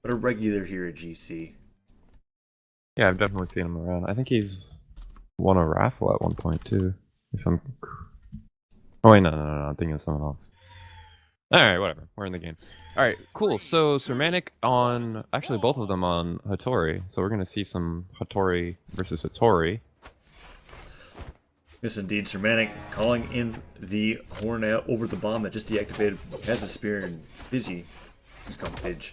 but a regular here at GC. Yeah, I've definitely seen him around. I think he's won a raffle at one point too. If I'm. Oh wait, no, I'm thinking of someone else. All right, whatever. We're in the game. All right, cool. So Cermanic on actually both of them on Hattori. So we're gonna see some Hattori versus Hattori. Yes, indeed. Cermanic calling in the horn out over the bomb that just deactivated. Has the spear and Fijy. He's called Fijy.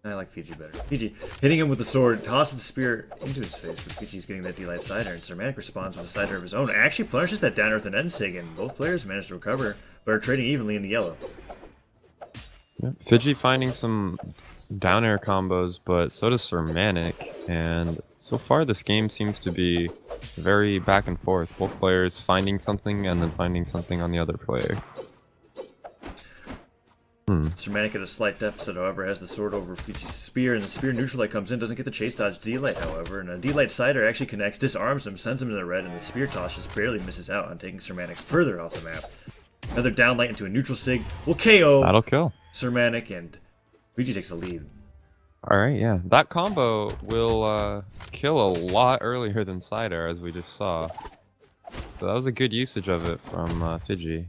I like Fijy better. Fijy hitting him with the sword, tosses the spear into his face, but Fiji's getting that delight cider, and Cermanic responds with a cider of his own. Actually punishes that downer with an Ensig, and both players manage to recover, but are trading evenly in the yellow. Yep. Fijy finding some down air combos, but so does Cermanic, and so far this game seems to be very back and forth. Both players finding something and then finding something on the other player. Cermanic at a slight deficit, however, has the sword over Fiji's spear, and the spear neutral light comes in, doesn't get the chase dodge D-Light, however, and a D-Light cider actually connects, disarms him, sends him to the red, and the spear toss just barely misses out on taking Cermanic further off the map. Another downlight into a neutral sig will KO That'll kill Cermanic, and Fijy takes the lead. Alright, yeah. That combo will kill a lot earlier than Cider, as we just saw. So that was a good usage of it from Fijy.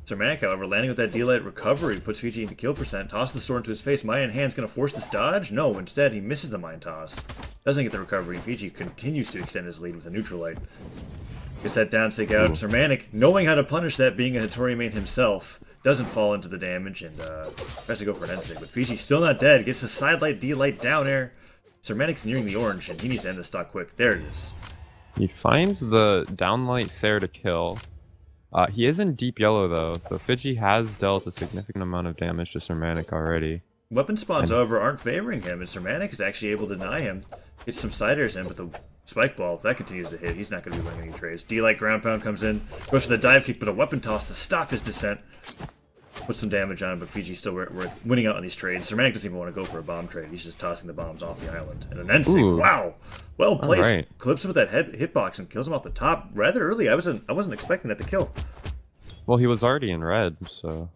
Cermanic, however, landing with that D-Light recovery puts Fijy into kill percent, tosses the sword into his face. Maya in hand's gonna force this dodge? No, instead he misses the mine toss. Doesn't get the recovery, and Fijy continues to extend his lead with a neutral light. Gets that down sig out. Cermanic, knowing how to punish that, being a Hattori main himself, doesn't fall into the damage and tries to go for an Ensig. But Fiji's still not dead. Gets the side light, D-Light down air. Cermanic's nearing the orange, and he needs to end the stock quick. There it is. He finds the downlight Sair to kill. He is in deep yellow though, so Fijy has dealt a significant amount of damage to Cermanic already. Weapon spawns, however, aren't favoring him, and Cermanic is actually able to deny him. Gets some ciders in, but the spike ball, if that continues to hit, he's not going to be winning any trades. D-Light ground pound comes in, goes for the dive kick, but a weapon toss to stop his descent. Puts some damage on, but Fiji's still winning out on these trades. Cermanic doesn't even want to go for a bomb trade. He's just tossing the bombs off the island. And an Ensig, wow! Well placed. Right. Clips him with that hitbox and kills him off the top rather early. I wasn't expecting that to kill. Well, he was already in red, so...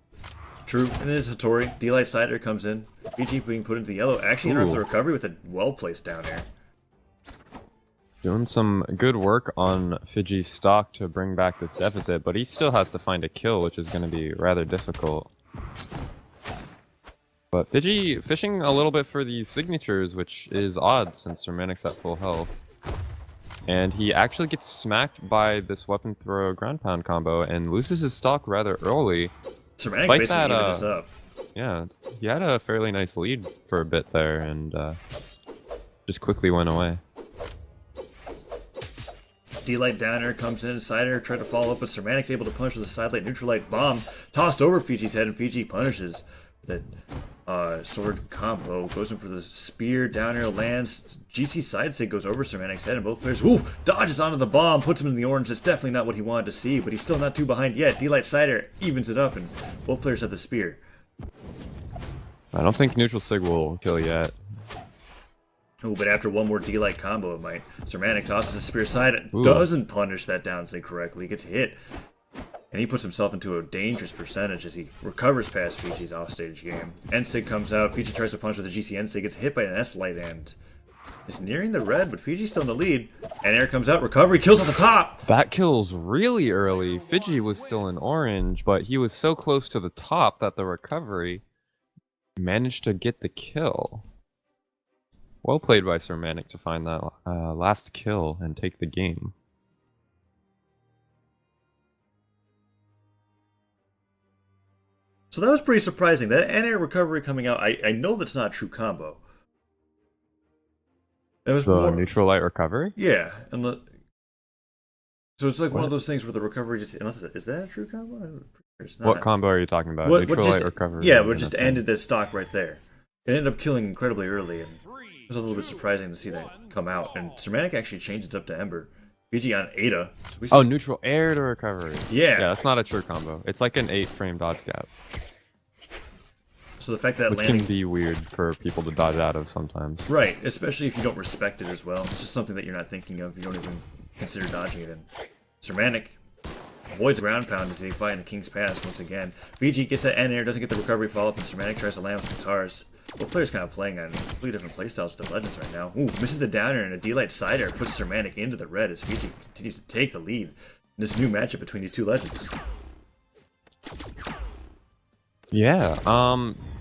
True, and it is Hattori. D-Light Cider comes in. Fijy being put into the yellow. Actually interrupts the recovery with a well-placed down air. Doing some good work on Fiji's stock to bring back this deficit, but he still has to find a kill, which is going to be rather difficult. But Fijy fishing a little bit for these signatures, which is odd since Cermanic's at full health. And he actually gets smacked by this weapon throw ground pound combo and loses his stock rather early. Cermanic's basically giving this up. Yeah, he had a fairly nice lead for a bit there and just quickly went away. D-Light down air comes in, Cider tried to follow up, but Cermanic's able to punish with a side light neutral light bomb, tossed over Fiji's head, and Fijy punishes that sword combo, goes in for the spear, down air lands, GC side sig goes over Cermanic's head, and both players, dodges onto the bomb, puts him in the orange. That's definitely not what he wanted to see, but he's still not too behind yet. D-Light Cider evens it up, and both players have the spear. I don't think neutral sig will kill yet. Oh, but after one more D-Light combo, it might. Cermanic tosses his spear side, doesn't punish that down sig correctly, gets hit. And he puts himself into a dangerous percentage as he recovers past Fiji's offstage game. Ensig comes out, Fijy tries to punch with a GC Ensig, gets hit by an S-Light and is nearing the red, but Fiji's still in the lead. And air comes out, recovery, kills off the top! That kills really early. Fijy was still in orange, but he was so close to the top that the recovery managed to get the kill. Well played by Cermanic to find that last kill and take the game. So that was pretty surprising. That anti-air recovery coming out, I know that's not a true combo. It was the more neutral light recovery? Yeah. So it's like one of those things where the recovery just... Is that a true combo? It's not. What combo are you talking about? Neutral light recovery? Yeah, what just ended the stock right there. It ended up killing incredibly early, and it was a little bit surprising to see that come out. And Cermanic actually changed it up to Ember. Fijy on Ada. So neutral air to recovery. Yeah. Yeah, that's not a true combo. It's like an 8-frame dodge gap. So the fact that which can be weird for people to dodge out of sometimes. Right, especially if you don't respect it as well. It's just something that you're not thinking of. You don't even consider dodging it in. Cermanic avoids ground pound as they fight in the King's Pass once again. Fijy gets that end air, doesn't get the recovery follow-up, and Cermanic tries to land with guitars. Both players kind of playing on completely different playstyles with the Legends right now. Ooh, misses the downer and a D-Light Cider puts Cermanic into the red as Fijy continues to take the lead in this new matchup between these two Legends. Yeah,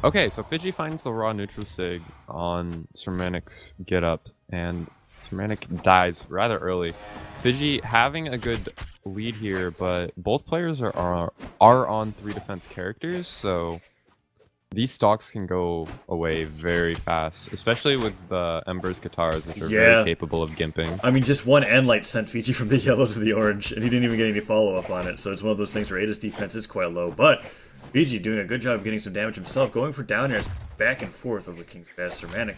okay, so Fijy finds the raw neutral sig on Cermanic's get up, and Cermanic dies rather early. Fijy having a good lead here, but both players are on 3 defense characters, so these stocks can go away very fast, especially with the Ember's Katars, which are very capable of gimping. I mean, just one Endlight sent Fijy from the yellow to the orange, and he didn't even get any follow-up on it, so it's one of those things where Ada's defense is quite low, but Fijy doing a good job of getting some damage himself, going for down airs back and forth over King's Pass. Cermanic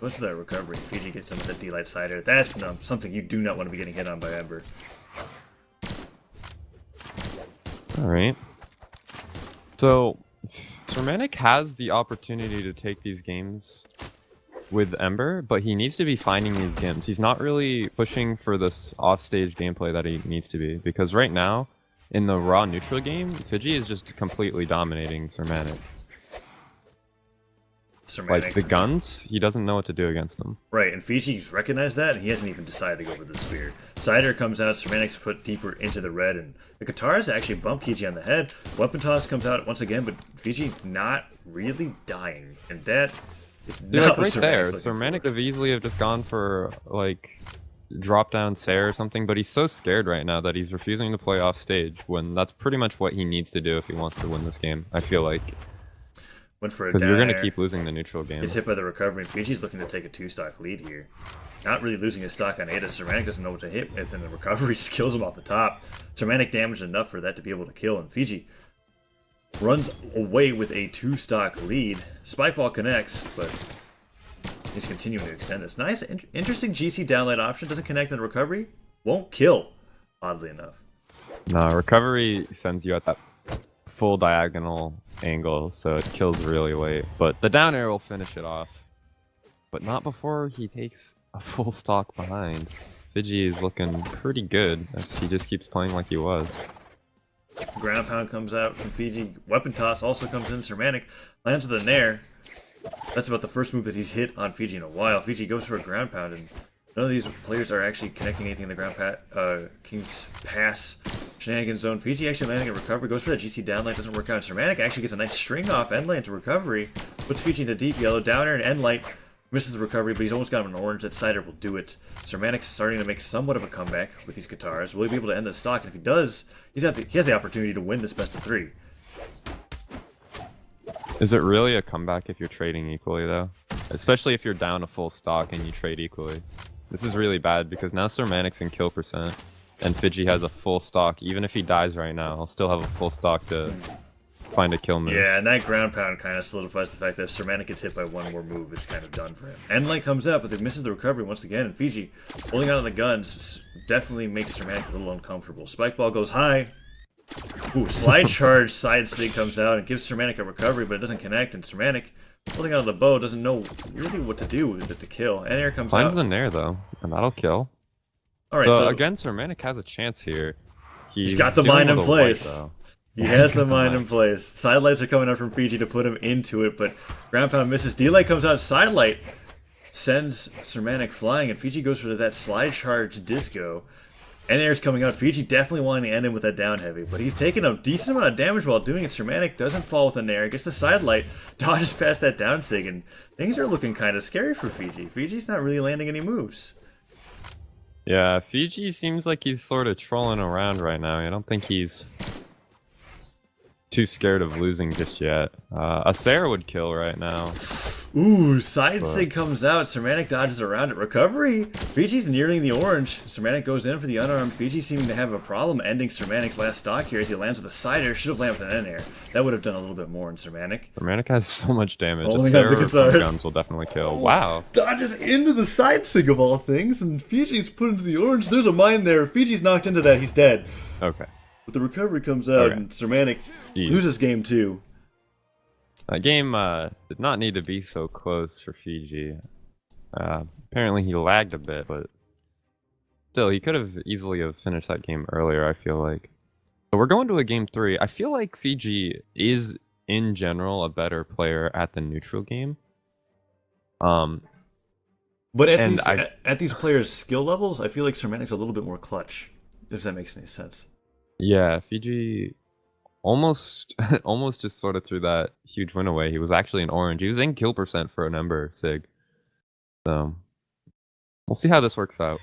goes for that recovery. Fijy gets some of that D-Light Cider. That's something you do not want to be getting hit on by Ember. Alright. So, Cermanic has the opportunity to take these games with Ember, but he needs to be finding these gimps. He's not really pushing for this offstage gameplay that he needs to be, because right now, in the raw neutral game, Fijy is just completely dominating Cermanic. Like, the guns, he doesn't know what to do against them. Right, and Fiji's recognized that, and he hasn't even decided to go for the spear. Cider comes out, Cermanic's put deeper into the red, and the Katars actually bump Fijy on the head. Weapon Toss comes out once again, but Fijy not really dying, and that is not right there. Cermanic could easily have just gone for, like, drop down Sarah or something, but he's so scared right now that he's refusing to play off stage, when that's pretty much what he needs to do if he wants to win this game, I feel like. Went for a because you're going to keep losing the neutral game. Gets hit by the recovery, and Fiji's looking to take a 2-stock lead here. Not really losing his stock on Ada. Cermanic doesn't know what to hit with, and the recovery just kills him off the top. Cermanic damaged enough for that to be able to kill, and Fijy runs away with a 2-stock lead. Spike Ball connects, but he's continuing to extend this. Nice, interesting GC downlight option. Doesn't connect in the recovery. Won't kill, oddly enough. No, recovery sends you at that full diagonal angle, so it kills really late. But the down air will finish it off. But not before he takes a full stock behind. Fijy is looking pretty good if he just keeps playing like he was. Ground pound comes out from Fijy. Weapon toss also comes in. Cermanic lands with a nair. That's about the first move that he's hit on Fijy in a while. Fijy goes for a ground pound, and none of these players are actually connecting anything in the ground King's Pass shenanigans zone. Fijy actually landing a recovery, goes for that GC downlight, doesn't work out. Cermanic actually gets a nice string off endlight to recovery, puts Fijy into deep yellow, downer, and endlight misses the recovery, but he's almost got him an orange. That Cider will do it. Cermanic's starting to make somewhat of a comeback with these Katars. Will he be able to end the stock? And if he does, he has the opportunity to win this best of 3. Is it really a comeback if you're trading equally, though? Especially if you're down a full stock and you trade equally. This is really bad because now Cermanic's in kill percent, and Fijy has a full stock. Even if he dies right now, he'll still have a full stock to find a kill move. Yeah, and that ground pound kind of solidifies the fact that if Cermanic gets hit by one more move, it's kind of done for him. Endlight comes up, but he misses the recovery once again, and Fijy, holding on to the guns, definitely makes Cermanic a little uncomfortable. Spike Ball goes high. Ooh, slide charge side sig comes out and gives Cermanic a recovery, but it doesn't connect, and Cermanic, holding on to the bow, doesn't know really what to do with it to kill. And air comes out. Finds the nair, though, and that'll kill. Alright, so again, Cermanic has a chance here. He's got the mine in place. He has the mine in place. Sidelights are coming out from Fijy to put him into it, but ground pound misses. D-Light comes out, sidelight sends Cermanic flying, and Fijy goes for that slide charge disco. And air's coming out. Fijy definitely wanting to end him with that down heavy, but he's taking a decent amount of damage while doing it. Cermanic doesn't fall with an air, gets the sidelight, dodges past that down sig, and things are looking kind of scary for Fijy. Fiji's not really landing any moves. Yeah, Fijy seems like he's sort of trolling around right now. I don't think he's too scared of losing just yet. A Sarah would kill right now. Ooh, side sig comes out. Cermanic dodges around it. Recovery. Fiji's nearing the orange. Cermanic goes in for the unarmed. Fijy seeming to have a problem ending Cermanic's last stock here as he lands with a cider. Should have landed with an N-air. That would have done a little bit more in Cermanic. Cermanic has so much damage. Only A Sarah with some guns will definitely kill. Wow. Dodges into the side sig of all things, and Fiji's put into the orange. There's a mine there. Fiji's knocked into that. He's dead. Okay. But the recovery comes out, and Cermanic loses game 2. That game did not need to be so close for Fijy. Apparently he lagged a bit, but still, he could have easily have finished that game earlier, I feel like. So we're going to a game 3. I feel like Fijy is, in general, a better player at the neutral game. Um, But at And these I- at these players' skill levels, I feel like Cermanic's a little bit more clutch, if that makes any sense. yeah, Fijy almost almost just sort of threw that huge win away. He was actually an orange. He was in kill percent for an Ember Sig. So we'll see how this works out.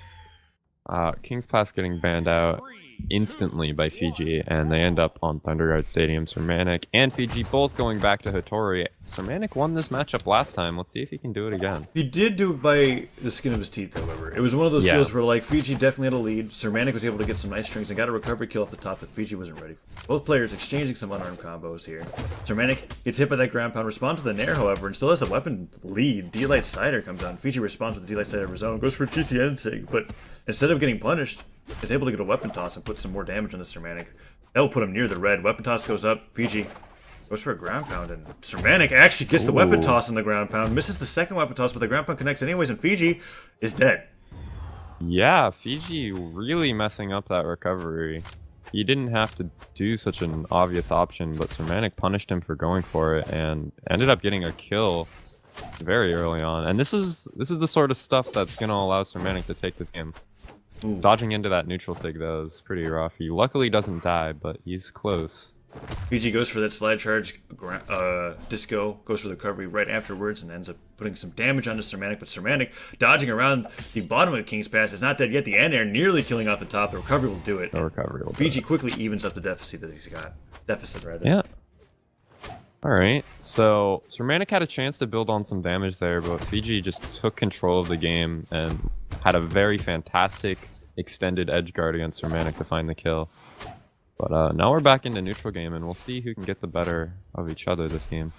King's Pass getting banned out instantly by Fijy, and they end up on Thunderguard Stadium. Cermanic and Fijy both going back to Hattori. Cermanic won this matchup last time. Let's see if he can do it again. He did do it by the skin of his teeth, however. It was one of those Yeah. deals where, like, Fijy definitely had a lead. Cermanic was able to get some nice strings and got a recovery kill off the top that Fijy wasn't ready for. Both players exchanging some unarmed combos here. Cermanic gets hit by that ground pound, responds to the nair, however, and still has the weapon lead. D-Light Cider comes on. Fijy responds with the D-Light Cider of his own, goes for GCN but instead of getting punished, is able to get a weapon toss and put some more damage on the Cermanic. That will put him near the red. Weapon toss goes up. Fijy goes for a ground pound, and Cermanic actually gets the weapon toss on the ground pound. Misses the second weapon toss, but the ground pound connects anyways, and Fijy is dead. Yeah, Fijy really messing up that recovery. He didn't have to do such an obvious option, but Cermanic punished him for going for it and ended up getting a kill very early on. And this is the sort of stuff that's going to allow Cermanic to take this game. Ooh. Dodging into that neutral sig, though, is pretty rough. He luckily doesn't die, but he's close. Fijy goes for that slide charge, Disco goes for the recovery right afterwards and ends up putting some damage onto Cermanic, but Cermanic dodging around the bottom of the King's Pass is not dead yet. The end air nearly killing off the top. The recovery will do it. No recovery will do Fijy it. quickly evens up the deficit that he's got. Yeah. Alright, so Cermanic had a chance to build on some damage there, but Fijy just took control of the game and had a very fantastic extended edge guard against Cermanic to find the kill. But now we're back into neutral game, and we'll see who can get the better of each other this game.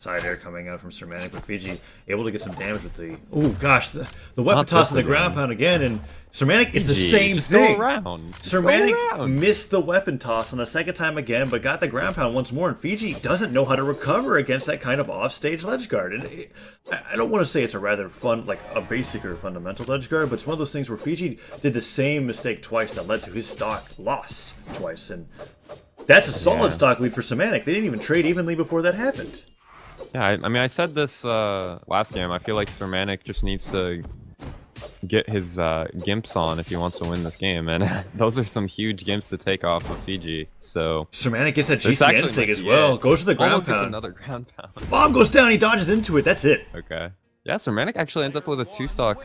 Side air coming out from Cermanic, but Fijy able to get some damage with the... Oh gosh, the weapon Not toss this and the again. ground pound again, and Cermanic is the Fijy, same just thing. Go around. Just go Cermanic around. missed the weapon toss on the second time again, but got the ground pound once more, and Fijy doesn't know how to recover against that kind of offstage ledge guard. And I don't want to say it's a rather fun, like a basic or fundamental ledge guard, but it's one of those things where Fijy did the same mistake twice that led to his stock lost twice, and that's a solid stock lead for Cermanic. They didn't even trade evenly before that happened. Yeah, I mean, I said this last game. I feel like Cermanic just needs to get his gimps on if he wants to win this game, and those are some huge gimps to take off of Fijy. So Cermanic gets that this GCN actually sig might as be well. it. Goes to the ground Almost gets pound. another ground pound. Bomb goes down. He dodges into it. That's it. Okay. Yeah, Cermanic actually ends up with a 2-stock